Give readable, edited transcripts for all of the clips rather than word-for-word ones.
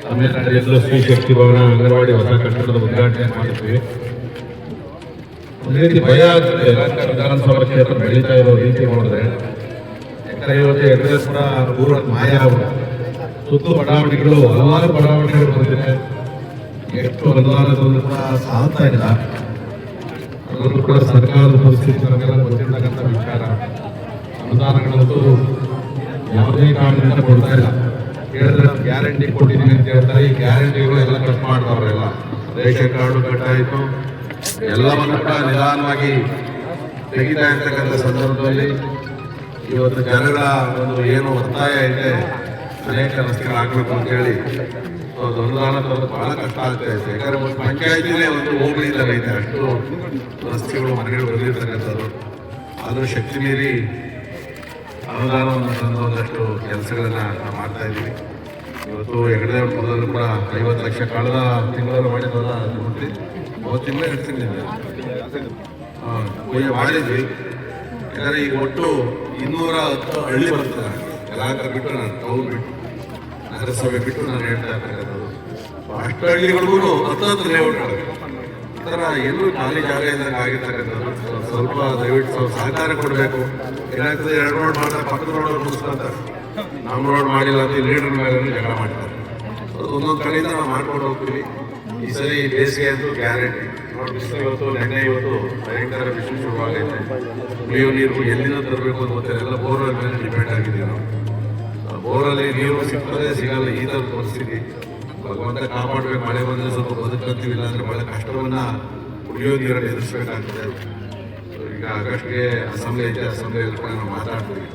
ತಮಿಳುನಾಡಿನಲ್ಲೂ ಶ್ರೀ ಶಕ್ತಿ ಭವನ ಅಂಗನವಾಡಿ ಹೊಸ ಕಟ್ಟಡದ ಉದ್ಘಾಟನೆ ಮಾಡಿದ್ವಿ. ಒಂದು ರೀತಿ ಭಯ ಆಗ್ತದೆ ವಿಧಾನಸಭಾ ಕ್ಷೇತ್ರ ಬೆಳೀತಾ ಇರೋ ರೀತಿ ನೋಡಿದ್ರೆ. ಯಾಕಂದ್ರೆ ಇವತ್ತು ಎಲ್ಲರೂ ಕೂಡ ಪೂರ್ವ ಮಾಯ ಅವರು ಸುತ್ತು ಬಡಾವಣೆಗಳು ಹಲವಾರು ಬಡಾವಣೆಗಳು ಬಂದಿದೆ. ಎಷ್ಟು ಅನುದಾನದಲ್ಲೂ ಕೂಡ ಸಾಲ್ತಾ ಇಲ್ಲ. ಅದರಲ್ಲೂ ಕೂಡ ಸರ್ಕಾರದ ಪರಿಸ್ಥಿತಿ ನಮಗೆಲ್ಲ ಗೊತ್ತಿರ್ತಕ್ಕಂಥ ವಿಚಾರ. ಅನುದಾನಗಳಂತೂ ಯಾವುದೇ ಕಾರಣದಿಂದ ಕೊಡ್ತಾ ಇಲ್ಲ. ಹೇಳಿದ್ರೆ ಗ್ಯಾರಂಟಿ ಕೊಟ್ಟಿದ್ದೀನಿ ಅಂತ ಹೇಳ್ತಾರೆ. ಈ ಗ್ಯಾರಂಟಿಗಳು ಎಲ್ಲ ಕಟ್ ಮಾಡಿದವರೆಲ್ಲ ರೇಷನ್ ಕಾರ್ಡು ಕಟ್ಟಾಯಿತು. ಎಲ್ಲವನ್ನೂ ಕೂಡ ನಿಧಾನವಾಗಿ ತೆಗಿತಾ ಇರ್ತಕ್ಕಂಥ ಸಂದರ್ಭದಲ್ಲಿ ಇವತ್ತು ಜನಗಳ ಒಂದು ಏನು ಒತ್ತಾಯ ಇದೆ, ಅನೇಕ ರಸ್ತೆಗಳು ಹಾಕಬೇಕು ಅಂತ ಹೇಳಿ ಅನುದಾನ ತರೋದು ಬಹಳ ಕಷ್ಟ ಆಗ್ತಾ ಇದೆ. ಯಾಕಂದ್ರೆ ಒಂದು ಪಂಚಾಯತಿನೇ ಒಂದು ಹೋಬಳಿದಾಗ ಇದೆ, ಅಷ್ಟು ರಸ್ತೆಗಳು ಮನೆಗಳು ಬಂದಿರ್ತಕ್ಕಂಥದ್ದು. ಆದರೂ ಶಕ್ತಿ ಮೀರಿ ಅನುದಾನವನ್ನು ತಂದು ಒಂದಷ್ಟು ಕೆಲಸಗಳನ್ನ ಮಾಡ್ತಾ ಇದ್ದೀವಿ. ಇವತ್ತು ಹೆಗಡೆ ಮೊದಲು ಕೂಡ 50 ಲಕ್ಷ ಕಳೆದ ತಿಂಗಳಲ್ಲಿ ಮಾಡಿದ್ವಲ್ಲ, 30 ತಿಂಗಳೇ ಇಡ್ತೀನಿ ಮಾಡಿದ್ವಿ. ಯಾಕಂದ್ರೆ ಈಗ ಒಟ್ಟು 210 ಹಳ್ಳಿ ಬರ್ತದೆ. ಎಲ್ಲ ಬಿಟ್ಟು ನಾನು ಟೌನ್ ಬಿಟ್ಟು ನಗರಸಭೆ ಬಿಟ್ಟು ನಾನು ಹೇಳ್ತಾ ಇರ್ತಕ್ಕಂಥದ್ದು. ಅಷ್ಟು ಹಳ್ಳಿಗಳಿಗೂ 10 ಲೇಔಟ್ಗಳು ಈ ಥರ ಎಲ್ಲೂ ಖಾಲಿ ಜಾಗ ಇದ್ದಂಗೆ ಆಗಿರ್ತಕ್ಕಂಥದ್ದು. ಸ್ವಲ್ಪ ದಯವಿಟ್ಟು ಸಹಕಾರ ಕೊಡಬೇಕು. ಏನಾಗ್ತದೆ, 2 ರೋಡ್ ಮಾಡಿದ್ರೆ ಪಕ್ಕದ ರೋಡ್ ಮುಗಿಸ್ಕೊತಾರೆ. ನಮ್ಮ ರೋಡ್ ಮಾಡಿಲ್ಲ ಅಂತ ಲೀಡರ್ ಮೇಲೆ ಜಗಳ ಮಾಡ್ತಾರೆ. ಒಂದೊಂದು ಕಡೆಯಿಂದ ನಾವು ಮಾಡ್ಕೊಂಡು ಹೋಗ್ತೀವಿ. ಈ ಸರಿ ಬೇಸಿಗೆ ಅಂತೂ ಗ್ಯಾರಂಟಿ ನೋಡಿ. ಬಿಸಿಲು ಇವತ್ತು ನೆನ್ನೆ ಇವತ್ತು ಭಯಂಕರ ಬಿಸಿಲು ಶುರುವಾಗೈತೆ. ಕುಡಿಯೋ ನೀರು ಎಲ್ಲಿಂದ ತರಬೇಕು ಅಂತ ಗೊತ್ತಿಲ್ಲ. ಎಲ್ಲ ಬೋರ್ವೆಲ್ ಮೇಲೆ ಡಿಪೆಂಡ್ ಆಗಿದ್ದೀವಿ ನಾವು. ಬೋರಲ್ಲಿ ನೀರು ಸಿಗ್ತದೆ, ಸಿಗಲ್ಲ, ಈ ಥರದ ಪರಿಸ್ಥಿತಿ. ಭಗವಂತ ಕಾಪಾಡಬೇಕು. ಮಳೆ ಬಂದರೆ ಸ್ವಲ್ಪ ಬದುಕಂತೀವಿ, ಇಲ್ಲ ಅಂದರೆ ಬಹಳ ಕಷ್ಟವನ್ನ ಕುಡಿಯೋ ನೀರನ್ನು ಎದುರಿಸಬೇಕಾಗ್ತದೆ. ಈಗ ಆಗಸ್ಟ್ಗೆ ಅಸೆಂಬ್ಲಿ ಐತೆ, ಅಸೆಂಬ್ಲಿಯಲ್ಲಿ ಕೂಡ ನಾವು ಮಾತಾಡ್ತೀವಿ.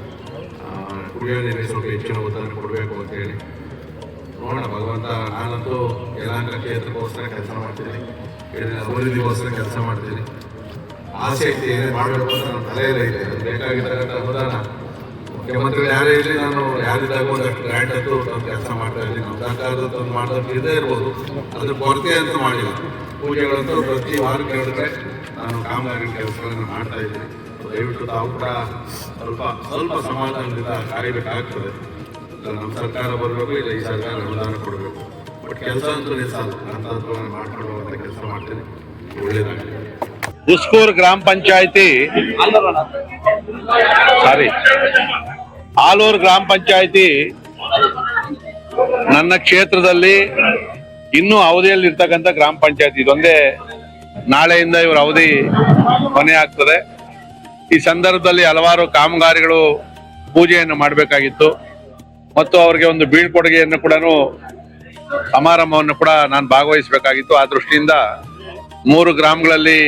ಕುಡಿಯೋ ನೀರಿಗೆ ಸ್ವಲ್ಪ ಹೆಚ್ಚಿನ ಒತ್ತನ್ನು ಕೊಡಬೇಕು ಅಂತೇಳಿ ನೋಡೋಣ. ಭಗವಂತ, ನಾನಂತೂ ಯಲಹಂಕ ಕ್ಷೇತ್ರಕ್ಕೋಸ್ಕರ ಕೆಲಸ ಮಾಡ್ತೀನಿ, ಅಭಿವೃದ್ಧಿಗೋಸ್ಕರ ಕೆಲಸ ಮಾಡ್ತೀನಿ. ಆಸೆ ಐತಿ, ಏನೇ ಮಾಡಬೇಕು ಅಂತ ನನ್ನ ತಲೆಯಲ್ಲೇ ಇದೆ. ಅದು ಬೇಕಾಗಿರ್ತಕ್ಕಂಥ ಅನುದಾನ ಮುಖ್ಯಮಂತ್ರಿಗಳು ಯಾರೇ ಇರಲಿ, ನಾನು ಯಾರಿದ್ದಾಗ ಒಂದಷ್ಟು ಗ್ರ್ಯಾಂಡ್ ಅಂತೂ ಕೆಲಸ ಮಾಡ್ತಾ ಇದ್ದೀನಿ. ನಮ್ಮ ಸರ್ಕಾರದಂತ ಒಂದು ಮಾಡೋದಕ್ಕೆ ಇದೇ ಇರ್ಬೋದು, ಅದ್ರ ಕೊರತೆ ಅಂತೂ ಮಾಡಿಲ್ಲ. ಪೂಜೆಗಳಂತೂ ಪ್ರತಿ ವಾರ ಕೇಳಿದ್ರೆ ನಾನು ಕಾಮಗಾರಿ ಕೆಲಸಗಳನ್ನು ಮಾಡ್ತಾ ಇದ್ದೀನಿ. ದಯವಿಟ್ಟು ತಾವು ಕೂಡ ಸ್ವಲ್ಪ ಸಮಾಧಾನದಿಂದ ಕಾಯಬೇಕಾಗ್ತದೆ. ನಮ್ಮ ಸರ್ಕಾರ ಬರಬೇಕು, ಇಲ್ಲ ಈ ಸರ್ಕಾರ ಅನುದಾನ ಕೊಡಬೇಕು. ಬಟ್ ಕೆಲಸ ಅಂತೂ ನಿಲ್ಸಲ್ಲ. ಹಂತವನ್ನು ಮಾಡ್ಕೊಂಡು ಹೋಗುವಂಥ ಕೆಲಸ ಮಾಡ್ತೀನಿ. ಒಳ್ಳೇದಾಗಲಿ. ಹುಸ್ಕೂರು ಗ್ರಾಮ ಪಂಚಾಯತಿ ಆಲೂರು ಗ್ರಾಮ ಪಂಚಾಯತಿ ನನ್ನ ಕ್ಷೇತ್ರದಲ್ಲಿ ಇನ್ನೂ ಅವಧಿಯಲ್ಲಿ ಇರ್ತಕ್ಕಂಥ ಗ್ರಾಮ ಪಂಚಾಯತಿ. ಇದೊಂದೇ, ನಾಳೆಯಿಂದ ಇವ್ರ ಅವಧಿ ಕೊನೆ ಆಗ್ತದೆ. ಈ ಸಂದರ್ಭದಲ್ಲಿ ಹಲವಾರು ಕಾಮಗಾರಿಗಳು ಪೂಜೆಯನ್ನು ಮಾಡಬೇಕಾಗಿತ್ತು ಮತ್ತು ಅವರಿಗೆ ಒಂದು ಬೀಳ್ಕೊಡುಗೆಯನ್ನು ಕೂಡ ಸಮಾರಂಭವನ್ನು ಕೂಡ ನಾನು ಭಾಗವಹಿಸಬೇಕಾಗಿತ್ತು. ಆ ದೃಷ್ಟಿಯಿಂದ 3 ಗ್ರಾಮಗಳಲ್ಲಿ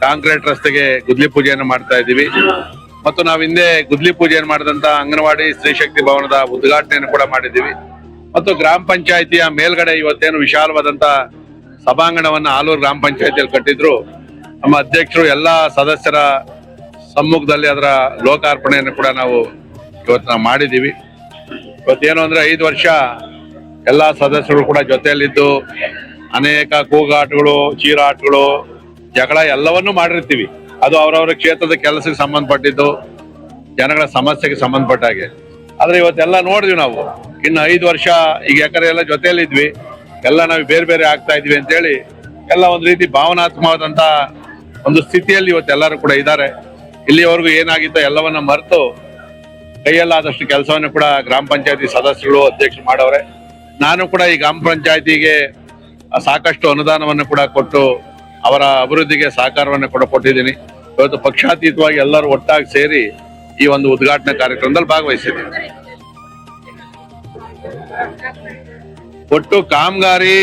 ಕಾಂಕ್ರೀಟ್ ರಸ್ತೆಗೆ ಗುದ್ಲಿ ಪೂಜೆಯನ್ನು ಮಾಡ್ತಾ ಇದ್ದೀವಿ ಮತ್ತು ನಾವು ಹಿಂದೆ ಗುದ್ಲಿ ಪೂಜೆಯನ್ನು ಮಾಡಿದಂತ ಅಂಗನವಾಡಿ ಸ್ತ್ರೀ ಶಕ್ತಿ ಭವನದ ಉದ್ಘಾಟನೆಯನ್ನು ಕೂಡ ಮಾಡಿದ್ದೀವಿ ಮತ್ತು ಗ್ರಾಮ ಪಂಚಾಯತಿಯ ಮೇಲ್ಗಡೆ ಇವತ್ತೇನು ವಿಶಾಲವಾದಂತ ಸಭಾಂಗಣವನ್ನು ಆಲೂರು ಗ್ರಾಮ ಪಂಚಾಯತಿಯಲ್ಲಿ ಕಟ್ಟಿದ್ರು. ನಮ್ಮ ಅಧ್ಯಕ್ಷರು ಎಲ್ಲಾ ಸದಸ್ಯರ ಸಮ್ಮುಖದಲ್ಲಿ ಅದರ ಲೋಕಾರ್ಪಣೆಯನ್ನು ಕೂಡ ನಾವು ಇವತ್ತು ಮಾಡಿದ್ದೀವಿ. ಇವತ್ತೇನು ಅಂದ್ರೆ 5 ವರ್ಷ ಎಲ್ಲಾ ಸದಸ್ಯರು ಕೂಡ ಜೊತೆಯಲ್ಲಿದ್ದು ಅನೇಕ ಕೂಗಾಟಗಳು, ಚೀರಾಟಗಳು, ಜಗಳ ಎಲ್ಲವನ್ನೂ ಮಾಡಿರ್ತೀವಿ. ಅದು ಅವರವರ ಕ್ಷೇತ್ರದ ಕೆಲಸಕ್ಕೆ ಸಂಬಂಧಪಟ್ಟಿದ್ದು, ಜನಗಳ ಸಮಸ್ಯೆಗೆ ಸಂಬಂಧಪಟ್ಟ ಹಾಗೆ. ಆದ್ರೆ ಇವತ್ತೆಲ್ಲ ನೋಡಿದ್ವಿ ನಾವು. ಇನ್ನು 5 ವರ್ಷ ಈಗ ಯಾಕಂದ್ರೆ ಎಲ್ಲ ಜೊತೆಯಲ್ಲಿದ್ವಿ, ಎಲ್ಲ ನಾವು ಬೇರೆ ಬೇರೆ ಆಗ್ತಾ ಇದ್ವಿ ಅಂತೇಳಿ ಎಲ್ಲ ಒಂದು ರೀತಿ ಭಾವನಾತ್ಮಕವಾದಂತ ಒಂದು ಸ್ಥಿತಿಯಲ್ಲಿ ಇವತ್ತೆಲ್ಲರೂ ಕೂಡ ಇದ್ದಾರೆ. ಇಲ್ಲಿವರೆಗೂ ಏನಾಗಿತ್ತೋ ಎಲ್ಲವನ್ನ ಮರೆತು ಕೈಯಲ್ಲಾದಷ್ಟು ಕೆಲಸವನ್ನು ಕೂಡ ಗ್ರಾಮ ಪಂಚಾಯತಿ ಸದಸ್ಯರು, ಅಧ್ಯಕ್ಷರು ಮಾಡವ್ರೆ. ನಾನು ಕೂಡ ಈ ಗ್ರಾಮ ಪಂಚಾಯತಿಗೆ ಸಾಕಷ್ಟು ಅನುದಾನವನ್ನು ಕೂಡ ಕೊಟ್ಟು ಅವರ ಅಭಿವೃದ್ಧಿಗೆ ಸಹಕಾರವನ್ನು ಕೂಡ ಕೊಟ್ಟಿದ್ದೀನಿ. ಇವತ್ತು ಪಕ್ಷಾತೀತವಾಗಿ ಎಲ್ಲರೂ ಒಟ್ಟಾಗಿ ಸೇರಿ ಈ ಒಂದು ಉದ್ಘಾಟನಾ ಕಾರ್ಯಕ್ರಮದಲ್ಲಿ ಭಾಗವಹಿಸಿದ್ದೀನಿ. ಒಟ್ಟು ಕಾಮಗಾರಿ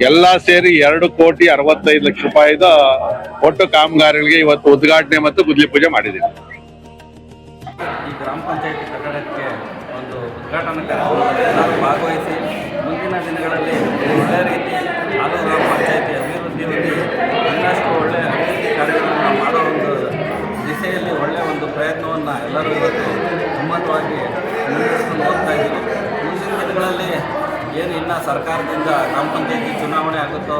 ಎಲ್ಲ ಸೇರಿ 2,65,00,000 ರೂಪಾಯಿದ ಒಟ್ಟು ಕಾಮಗಾರಿಗಳಿಗೆ ಇವತ್ತು ಉದ್ಘಾಟನೆ ಮತ್ತು ಗುದ್ಲಿ ಪೂಜೆ ಮಾಡಿದ್ದೀನಿ. ಈ ಗ್ರಾಮ ಪಂಚಾಯತಿ ಕಟ್ಟಡಕ್ಕೆ ಒಂದು ಉದ್ಘಾಟನಾ ಕಾರ್ಯಕ್ರಮದಲ್ಲಿ ಭಾಗವಹಿಸಿ ಮುಂದಿನ ದಿನಗಳಲ್ಲಿ ಒಳ್ಳೆಯ ರೀತಿ ಆಲೂರು ಗ್ರಾಮ ಪಂಚಾಯತಿ ಅಭಿವೃದ್ಧಿಯಲ್ಲಿ ಇನ್ನಷ್ಟು ಒಳ್ಳೆಯ ಅಭಿವೃದ್ಧಿ ಕಾರ್ಯಕ್ರಮವನ್ನು ಮಾಡೋ ಒಂದು ದಿಸೆಯಲ್ಲಿ ಒಳ್ಳೆಯ ಒಂದು ಪ್ರಯತ್ನವನ್ನು ಎಲ್ಲರೂ ಇವತ್ತು ಹಿಮ್ಮತವಾಗಿ ಮುಂದುವರಿಸಿಕೊಂಡು ಹೋಗ್ತಾ ಇದ್ದೀವಿ. ಮುಂದಿನ ದಿನಗಳಲ್ಲಿ ಏನು ಇನ್ನು ಸರ್ಕಾರದಿಂದ ಗ್ರಾಮ ಪಂಚಾಯತಿ ಚುನಾವಣೆ ಆಗುತ್ತೋ,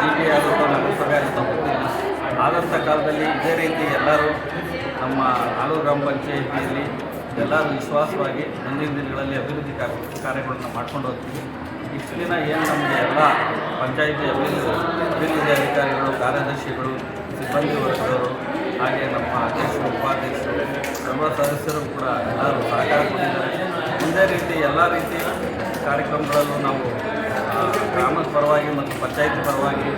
GB ಆಗುತ್ತೋ, ನಗರಸಭೆ ಆಗುತ್ತೋ ಗೊತ್ತಿಲ್ಲ. ಆದಂಥ ಕಾಲದಲ್ಲಿ ಇದೇ ರೀತಿ ಎಲ್ಲರೂ ನಮ್ಮ ಆಲೂರು ಗ್ರಾಮ ಪಂಚಾಯತಿಯಲ್ಲಿ ಎಲ್ಲರೂ ವಿಶ್ವಾಸವಾಗಿ ಮುಂದಿನ ದಿನಗಳಲ್ಲಿ ಅಭಿವೃದ್ಧಿ ಕಾರ್ಯಗಳನ್ನು ಮಾಡ್ಕೊಂಡು ಹೋಗ್ತೀವಿ. ಇಷ್ಟು ದಿನ ಏನು ನಮಗೆ ಎಲ್ಲ ಪಂಚಾಯಿತಿ ಅಭಿವೃದ್ಧಿ ಅಧಿಕಾರಿಗಳು, ಕಾರ್ಯದರ್ಶಿಗಳು, ಸಿಬ್ಬಂದಿ ವರ್ಗದವರು, ಹಾಗೆ ನಮ್ಮ ಅಧ್ಯಕ್ಷರು, ಉಪಾಧ್ಯಕ್ಷರು, ಸರ್ವ ಸದಸ್ಯರು ಕೂಡ ಎಲ್ಲರೂ ಸಹಕಾರ ಕೊಟ್ಟಿದ್ದಾರೆ. ಒಂದೇ ರೀತಿ ಎಲ್ಲ ರೀತಿ ಕಾರ್ಯಕ್ರಮಗಳಲ್ಲೂ ನಾವು ಗ್ರಾಮದ ಪರವಾಗಿ ಮತ್ತು ಪಂಚಾಯಿತಿ ಪರವಾಗಿ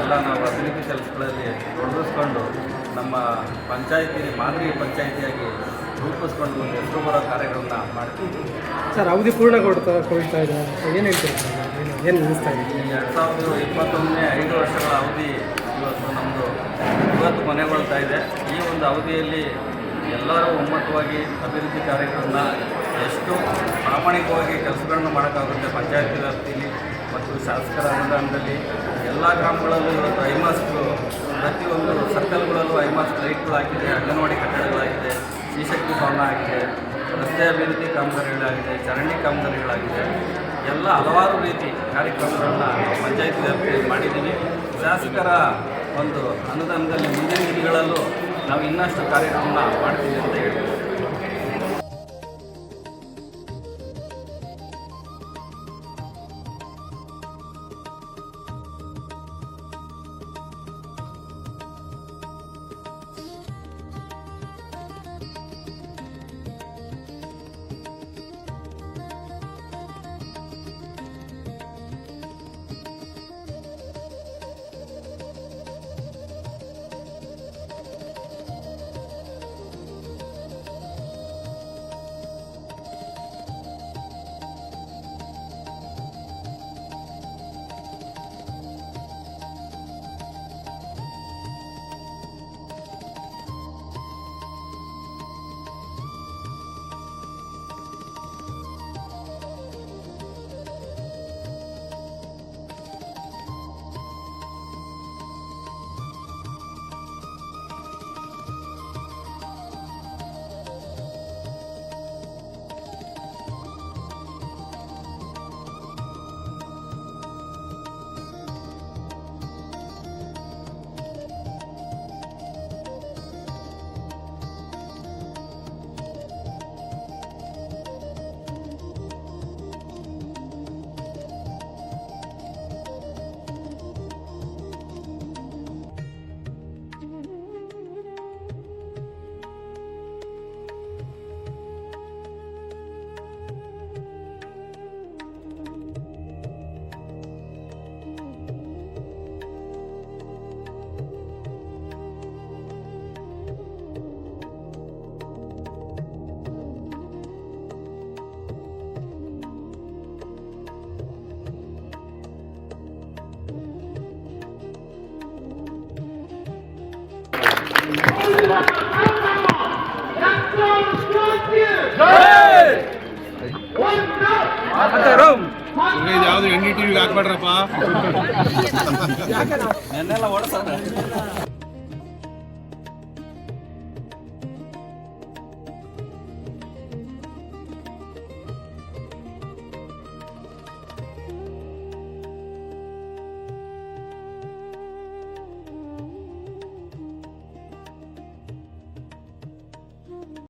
ಎಲ್ಲ ನಾವು ಅಭಿವೃದ್ಧಿ ಕೆಲಸಗಳಲ್ಲಿ ತೊಡಗಿಸ್ಕೊಂಡು ನಮ್ಮ ಪಂಚಾಯಿತಿ ಮಾದರಿ ಪಂಚಾಯಿತಿಯಾಗಿ ರೂಪಿಸ್ಕೊಂಡು ಒಂದು ಹೆಸರು ಬರೋ ಕಾರ್ಯಗಳನ್ನ ಮಾಡ್ತೀವಿ. ಸರ್, ಅವಧಿ ಪೂರ್ಣಗೊಳ್ತಾ ಇದೆ, ಏನು ಹೇಳ್ತೀರಿ? ಏನು ಅನ್ನಿಸ್ತಾ ಇದೆ? 2021ನೇ 5 ವರ್ಷಗಳ ಅವಧಿ ಇವತ್ತು ಕೊನೆಗೊಳ್ತಾ ಇದೆ. ಈ ಒಂದು ಅವಧಿಯಲ್ಲಿ ಎಲ್ಲರೂ ಒಮ್ಮತವಾಗಿ ಅಭಿವೃದ್ಧಿ ಕಾರ್ಯಗಳನ್ನು ಎಷ್ಟು ಪ್ರಾಮಾಣಿಕವಾಗಿ ಕೆಲಸಗಳನ್ನು ಮಾಡೋಕ್ಕಾಗುತ್ತೆ ಪಂಚಾಯತಿ ವ್ಯಾಪ್ತಿಯಲ್ಲಿ ಮತ್ತು ಶಾಸಕರ ಅನುದಾನದಲ್ಲಿ ಎಲ್ಲ ಗ್ರಾಮಗಳಲ್ಲೂ ಇವತ್ತು ಐಮಾಸ್ಗಳು, ಪ್ರತಿಯೊಂದು ಸರ್ಕಲ್ಗಳಲ್ಲೂ ಐಮಾಸ್ ಲೈಟ್ಗಳು ಹಾಕಿದೆ, ಅಂಗನವಾಡಿ ಕಟ್ಟಡಗಳಾಗಿದೆ, ಶ್ರೀಶಕ್ತಿ ಭವನ ಆಗಿದೆ, ರಸ್ತೆ ಅಭಿವೃದ್ಧಿ ಕಾಮಗಾರಿಗಳಾಗಿದೆ, ಚರಂಡಿ ಕಾಮಗಾರಿಗಳಾಗಿದೆ. ಎಲ್ಲ ಹಲವಾರು ರೀತಿ ಕಾರ್ಯಕ್ರಮಗಳನ್ನು ಪಂಚಾಯತಿ ವ್ಯಾಪ್ತಿಯಲ್ಲಿ ಮಾಡಿದ್ದೀವಿ. ಶಾಸಕರ ಒಂದು ಅನುದಾನದಲ್ಲಿ ಮುಂದಿನ ದಿನಗಳಲ್ಲೂ ನಾವು ಇನ್ನಷ್ಟು ಕಾರ್ಯಕ್ರಮ ಮಾಡ್ತೀವಿ ಅಂತ ಹೇಳ್ತೀವಿ. ಯಾವ್ದು NDTV ಹಾಕ್ಬೇಡ್ರಪ್ಪ. ನೆನ್ನೆಲ್ಲ ಓಡಿಸೋಣ.